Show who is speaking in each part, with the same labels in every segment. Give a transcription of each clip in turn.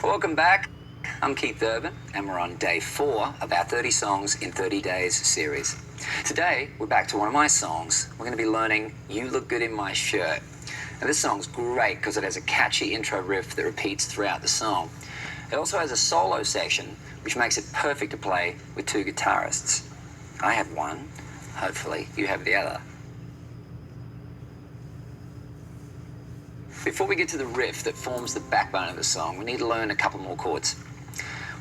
Speaker 1: Welcome back. I'm Keith Urban, and we're on day 4 of our 30 Songs in 30 Days series. Today, we're back to one of my songs. We're going to be learning You Look Good in My Shirt. Now, this song's great because it has a catchy intro riff that repeats throughout the song. It also has a solo section, which makes it perfect to play with 2 guitarists. I have one. Hopefully, you have the other. Before we get to the riff that forms the backbone of the song, we need to learn a couple more chords.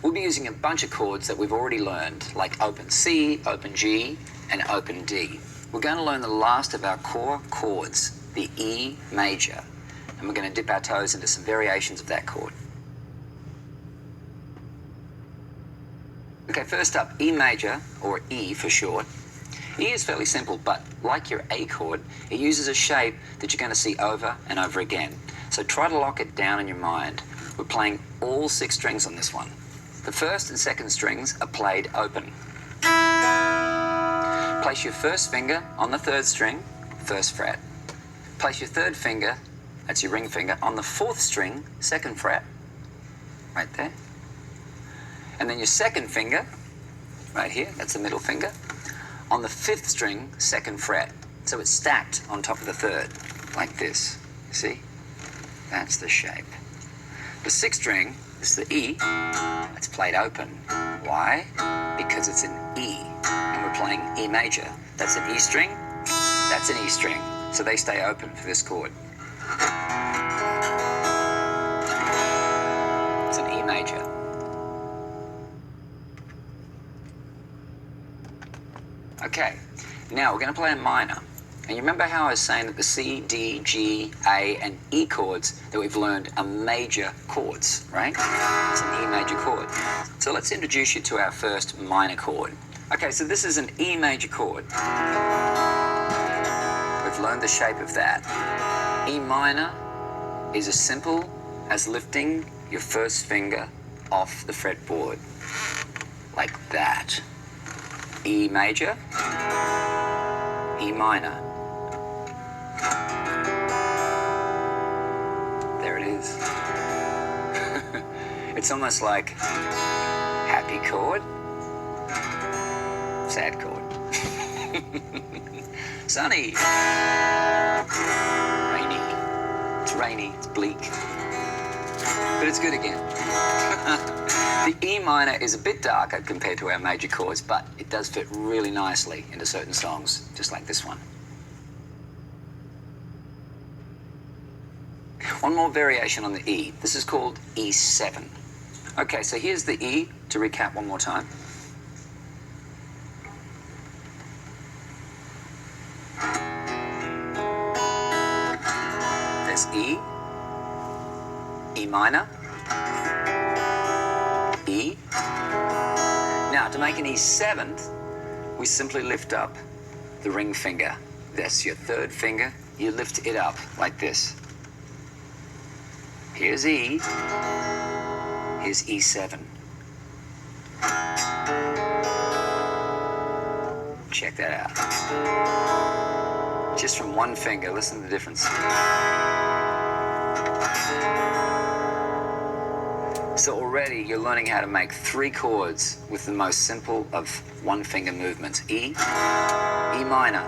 Speaker 1: We'll be using a bunch of chords that we've already learned, like open C, open G, and open D. We're going to learn the last of our core chords, the E major, and we're going to dip our toes into some variations of that chord. Okay, first up, E major, or E for short. E is fairly simple, but like your A chord, it uses a shape that you're going to see over and over again. So try to lock it down in your mind. We're playing all 6 strings on this one. The first and second strings are played open. Place your first finger on the 3rd string, 1st fret. Place your 3rd finger, that's your ring finger, on the 4th string, 2nd fret, right there. And then your 2nd finger, right here, that's the middle finger, on the 5th string, 2nd fret. So it's stacked on top of the 3rd, like this. You see? That's the shape. The 6th string is the E. It's played open. Why? Because it's an E, and we're playing E major. That's an E string, that's an E string. So they stay open for this chord. It's an E major. Okay, now we're going to play a minor. And you remember how I was saying that the C, D, G, A, and E chords that we've learned are major chords, right? It's an E major chord. So let's introduce you to our first minor chord. Okay, so this is an E major chord. We've learned the shape of that. E minor is as simple as lifting your first finger off the fretboard, like that. E major, E minor. There it is. It's almost like happy chord, sad chord. Sunny, rainy. It's rainy, it's bleak, but it's good again. The E minor is a bit darker compared to our major chords, but it does fit really nicely into certain songs, just like this one. One more variation on the E. This is called E7. Okay, so here's the E, to recap one more time. There's E, E minor, E. Now, to make an E7th, we simply lift up the ring finger. That's your 3rd finger. You lift it up like this. Here's E. Here's E7. Check that out. Just from one finger, listen to the difference. So already you're learning how to make 3 chords with the most simple of one finger movements. E, E minor,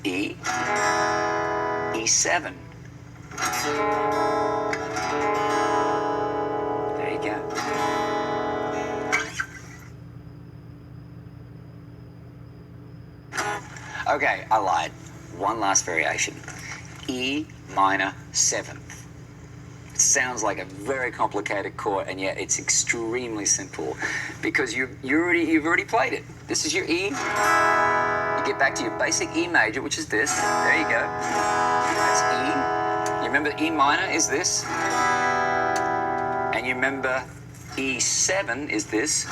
Speaker 1: E, E7. There you go. Okay, I lied. One last variation. E minor 7th. It sounds like a very complicated chord, and yet it's extremely simple because you've already played it. This is your E. You get back to your basic E major, which is this. There you go. That's E. You remember E minor is this. And you remember E7 is this.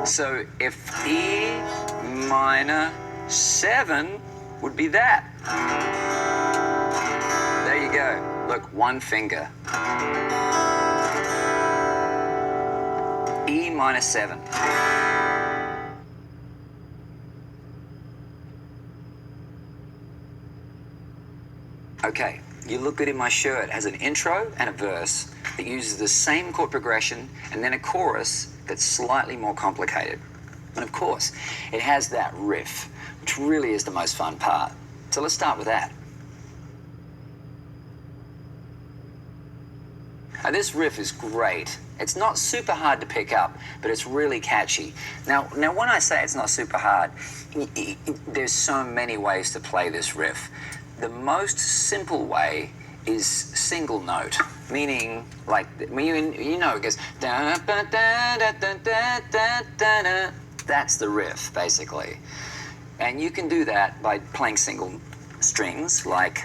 Speaker 1: So if E minor 7 would be that. There you go. Look, one finger. E minor 7. Okay, You Look Good in My Shirt has an intro and a verse that uses the same chord progression and then a chorus that's slightly more complicated. And of course, it has that riff, which really is the most fun part. So let's start with that. Now, this riff is great. It's not super hard to pick up, but it's really catchy. Now when I say it's not super hard, there's so many ways to play this riff. The most simple way is single note, meaning like you know it goes da da da da da da da da. That's the riff basically, and you can do that by playing single strings like.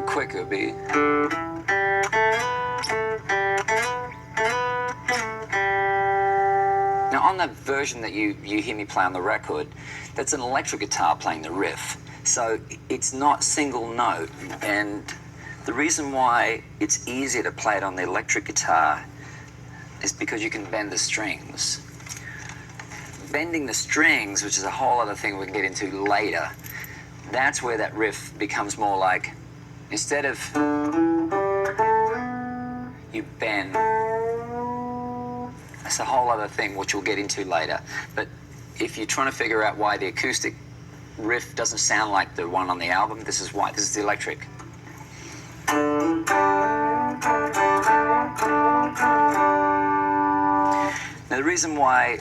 Speaker 1: Quicker be. Now on the version that you hear me play on the record, that's an electric guitar playing the riff. So it's not single note, and the reason why it's easier to play it on the electric guitar is because you can bend the strings. Bending the strings, which is a whole other thing we can get into later, that's where that riff becomes more like, instead of you bend, that's a whole other thing which we'll get into later. But if you're trying to figure out why the acoustic riff doesn't sound like the one on the album, this is why. This is the electric. Now the reason why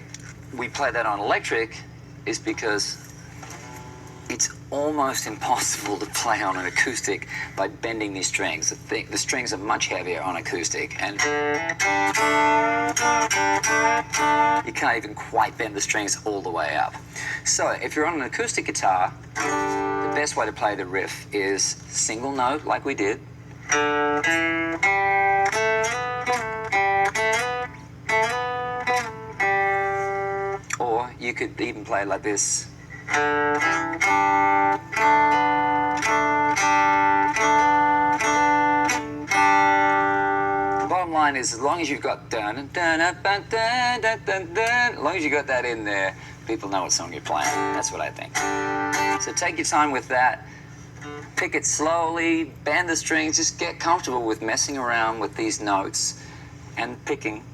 Speaker 1: we play that on electric is because it's almost impossible to play on an acoustic by bending these strings. The strings are much heavier on acoustic, and you can't even quite bend the strings all the way up. So if you're on an acoustic guitar, the best way to play the riff is single note, like we did. Or you could even play it like this. The bottom line is, as long as you've got as long as you got that in there, people know what song you're playing. That's what I think. So take your time with that. Pick it slowly, bend the strings, just get comfortable with messing around with these notes and picking,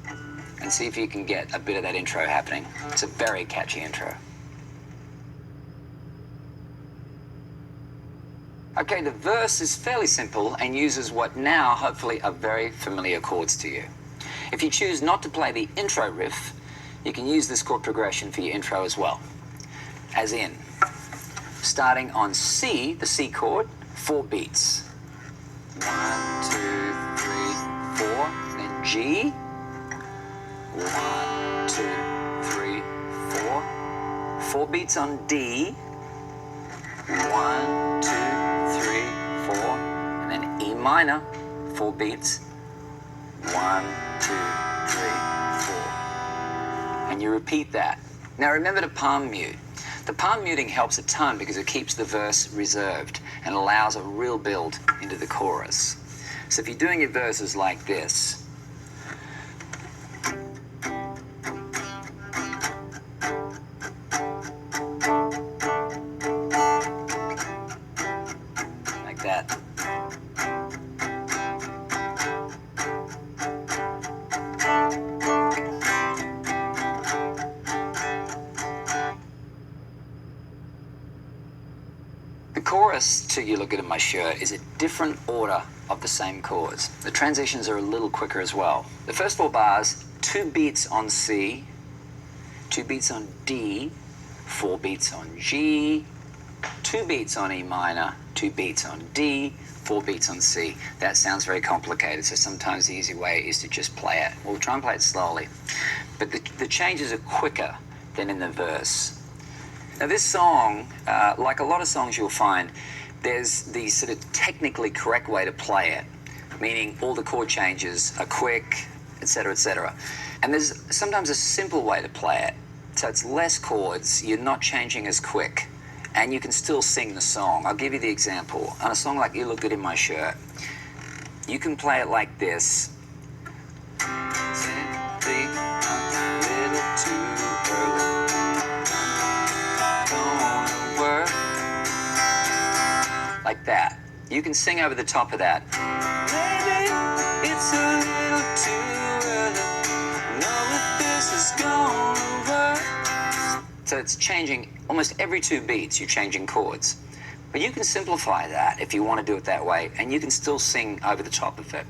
Speaker 1: and see if you can get a bit of that intro happening. It's a very catchy intro. Okay, the verse is fairly simple and uses what now hopefully are very familiar chords to you. If you choose not to play the intro riff, you can use this chord progression for your intro as well. As in, starting on C, the C chord, 4 beats. 1, 2, 3, 4. Then G. 1, 2, 3, 4. 4 beats on D. 1, 2, 3, 4, and then E minor, 4 beats. 1, 2, 3, 4. And you repeat that. Now remember to palm mute. The palm muting helps a ton because it keeps the verse reserved and allows a real build into the chorus. So if you're doing your verses like this, that. The chorus to You Look Good in My Shirt is a different order of the same chords. The transitions are a little quicker as well. The first 4 bars, 2 beats on C, 2 beats on D, 4 beats on G, 2 beats on E minor, 2 beats on D, 4 beats on C. That sounds very complicated, so sometimes the easy way is to just play it. We'll try and play it slowly. But the changes are quicker than in the verse. Now this song, like a lot of songs you'll find, there's the sort of technically correct way to play it, meaning all the chord changes are quick, etc., etc. And there's sometimes a simple way to play it. So it's less chords, you're not changing as quick, and you can still sing the song. I'll give you the example. On a song like You Look Good in My Shirt, you can play it like this. Simply a little too early. Gonna work. Like that. You can sing over the top of that. Maybe it's a little too early. Know if this is gonna work. So it's changing almost every 2 beats, you're changing chords. But you can simplify that if you want to do it that way, and you can still sing over the top of it.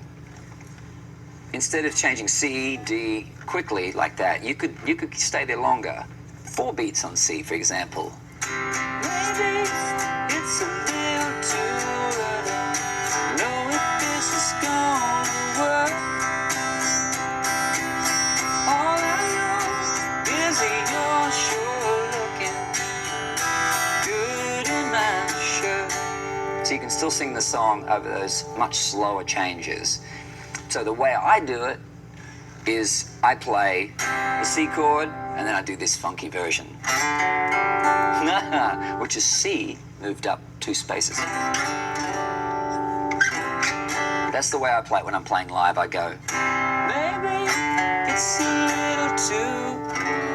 Speaker 1: Instead of changing C, D quickly like that, you could stay there longer. 4 beats on C, for example. Maybe it's a little too early. Know if this is gonna work. All I know is that you're sure looking good in my shirt. So you can still sing the song over those much slower changes. So the way I do it is I play the C chord and then I do this funky version, which is C moved up 2 spaces. That's the way I play it when I'm playing live. I go, maybe it's a little too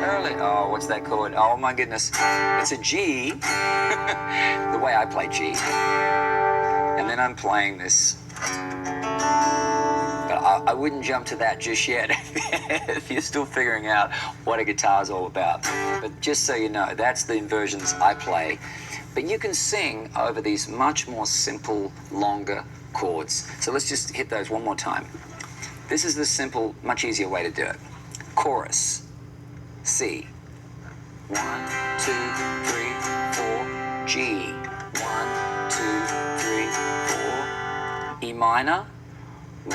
Speaker 1: early. Oh, what's that chord? Oh my goodness. It's a G, the way I play G. And then I'm playing this. I wouldn't jump to that just yet if you're still figuring out what a guitar is all about. But just so you know, that's the inversions I play. But you can sing over these much more simple, longer chords. So let's just hit those one more time. This is the simple, much easier way to do it. Chorus, C. 1, 2, 3, 4, G. 1, 2, 3, 4. E minor.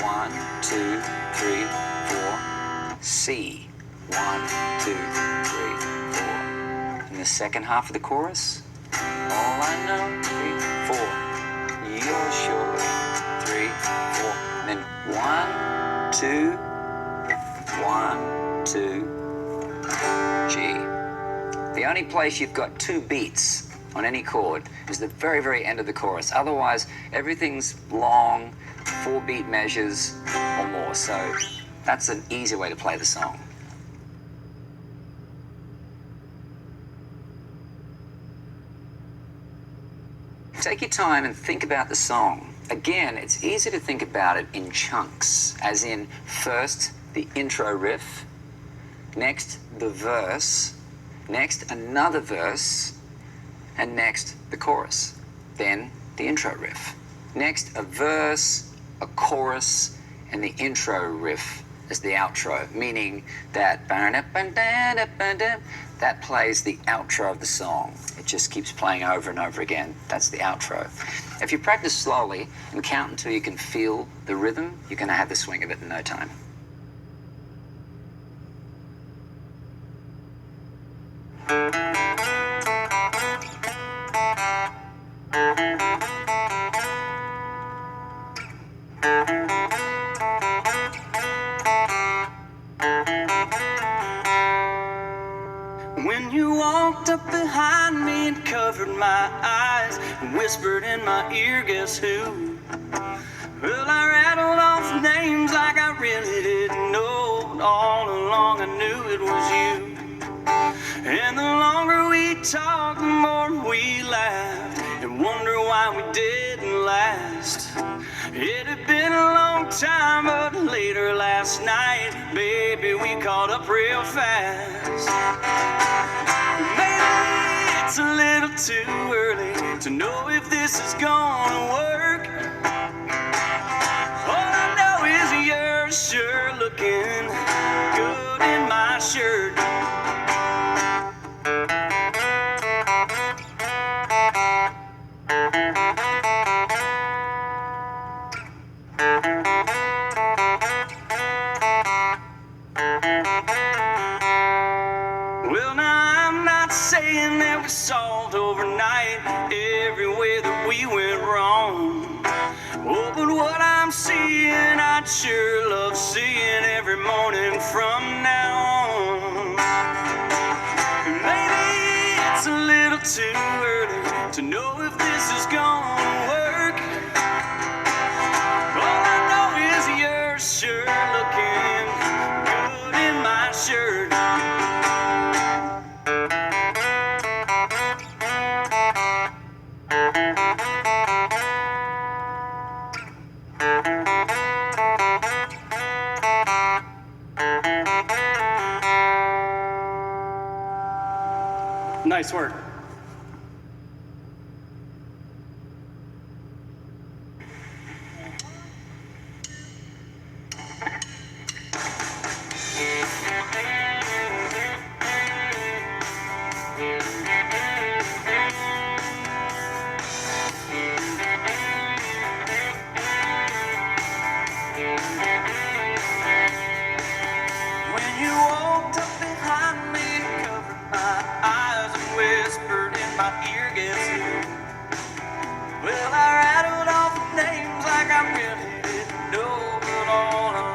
Speaker 1: 1, 2, 3, 4. C. 1, 2, 3, 4. In the second half of the chorus, all I know, 3, 4. You're sure, 3, 4. And then 1, 2, 1, 2, G. The only place you've got 2 beats on any chord is the very, very end of the chorus. Otherwise, everything's long, 4 beat measures or more. So that's an easy way to play the song. Take your time and think about the song. Again, it's easy to think about it in chunks, as in first the intro riff, next the verse, next another verse, and next the chorus, then the intro riff. Next a verse, a chorus, and the intro riff as the outro, meaning that that plays the outro of the song. It just keeps playing over and over again. That's the outro. If you practice slowly and count until you can feel the rhythm, you're going to have the swing of it in no time.
Speaker 2: When you walked up behind me and covered my eyes and whispered in my ear, guess who? Well, I rattled off names like I really didn't know, but all along I knew it was you. And the longer we talked, the more we laughed and wonder why we didn't last. It had been a long time, but later last night, baby, we caught up real fast. Maybe it's a little too early to know if this is gonna work. All I know is you're sure looking good in my shirt. Well, now I'm not saying that we solved overnight every way that we went wrong. Oh, but what I'm seeing, I'd sure love seeing every morning from now on. Maybe it's a little too early to know if this is gonna work. All I know you're sure looking good in my shirt. Nice work. When you walked up behind me and covered my eyes and whispered in my ear, guess who? Well, I rattled off names like I really didn't know, but all